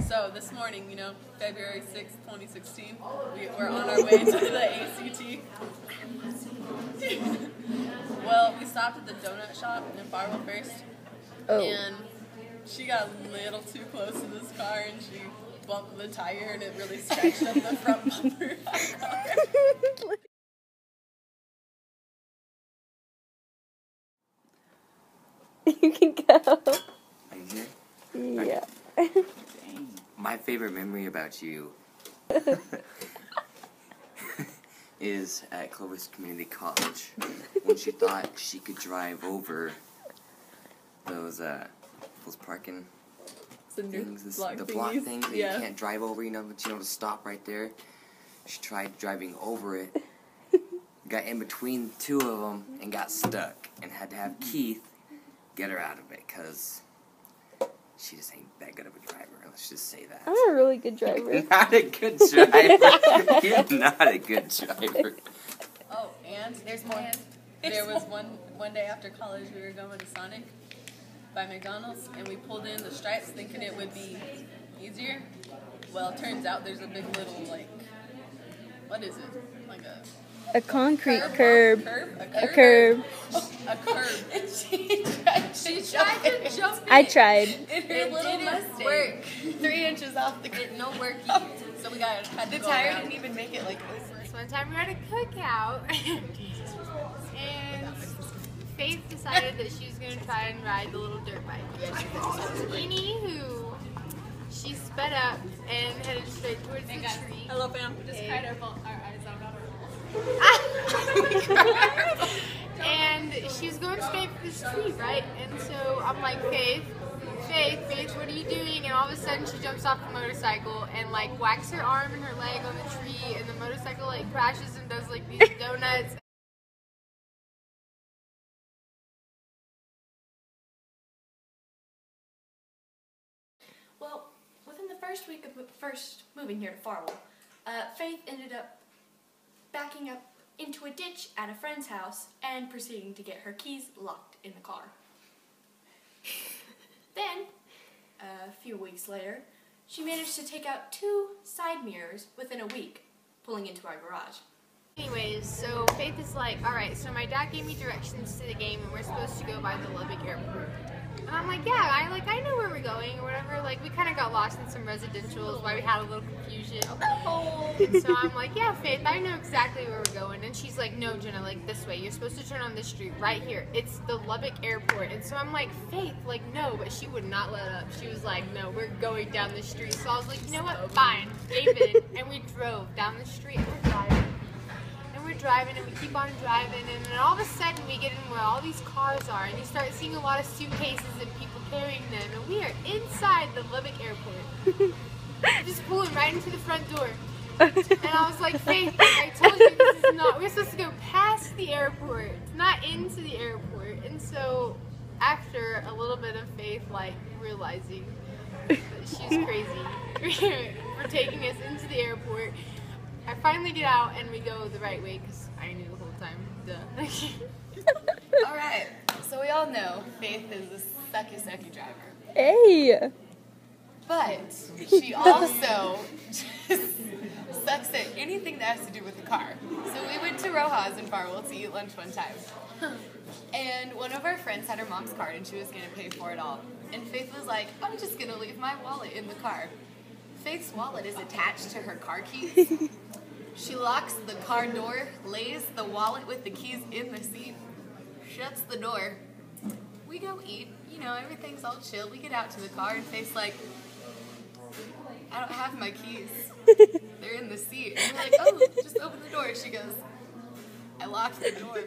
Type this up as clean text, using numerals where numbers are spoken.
So this morning, February 6th, 2016, we're on our way to the ACT. Well, we stopped at the donut shop in Farwell first, and she got a little too close to this car, and she bumped the tire, and it really scratched up the front bumper of the car. You can go. Are you here? Yeah. My favorite memory about you is at Clovis Community College when she thought she could drive over those parking things, the block things that you can't drive over, but to stop right there. She tried driving over it, got in between two of them, and got stuck, and had to have Keith get her out of it, because she just ain't that good of a driver. Let's just say that. I'm a really good driver. Not a good driver. You're not a good driver. Oh, and there's more. There was one day after college, we were going to Sonic by McDonald's, and we pulled in the stripes thinking it would be easier. Well, it turns out there's a big little, what is it? Like a concrete curb. A curb. A curb. And she tried to jump in. I tried. In her little Mustang. Work. 3 inches off the curb. No work. So we had to the go tire around. didn't even make it like this. This one time we were at a cookout, and Faith decided that she was going to try and ride the little dirt bike. Anywho, she sped up and headed straight towards the tree. Hello, fam. We just cried our eyes out. And she was going straight for this tree, right? And so I'm like, Faith, what are you doing? And all of a sudden she jumps off the motorcycle and whacks her arm and her leg on the tree, and the motorcycle crashes and does these donuts. Well, within the first week of first moving here to Farwell, Faith ended up backing up into a ditch at a friend's house and proceeding to get her keys locked in the car. Then, a few weeks later, she managed to take out 2 side mirrors within a week, pulling into our garage. Anyways, so Faith is like, alright, so my dad gave me directions to the game and we're supposed to go by the Lubbock airport. And I'm like, yeah, I know where we're going or whatever. We kind of got lost in some residentials, why we had a little confusion. And so I'm like, yeah, Faith, I know exactly where we're going. And she's like, no, Jenna, this way. You're supposed to turn on this street right here. It's the Lubbock airport. And so I'm like, Faith, no, but she would not let up. She was like, no, we're going down the street. So I was like, you know what, fine, gave in. And we drove down the street and we're driving. And we keep on driving, and then all of a sudden we get in where all these cars are, and you start seeing a lot of suitcases and people carrying them, and we are inside the Lubbock airport. Just pulling right into the front door. And I was like, Faith, I told you this is not, we're supposed to go past the airport, not into the airport. And so after a little bit of Faith realizing that she's crazy for taking us into the airport, I finally get out and we go the right way because I knew the whole time. Duh. Alright, so we all know Faith is a sucky driver. Hey! But she also just sucks at anything that has to do with the car. So we went to Rojas in Farwell to eat lunch one time. And one of our friends had her mom's card and she was going to pay for it all. And Faith was like, I'm just going to leave my wallet in the car. Faith's wallet is attached to her car keys. She locks the car door, lays the wallet with the keys in the seat, shuts the door. We go eat, everything's all chill. We get out to the car and Faith's like, I don't have my keys. They're in the seat. And we're like, oh, just open the door. She goes, I locked the door.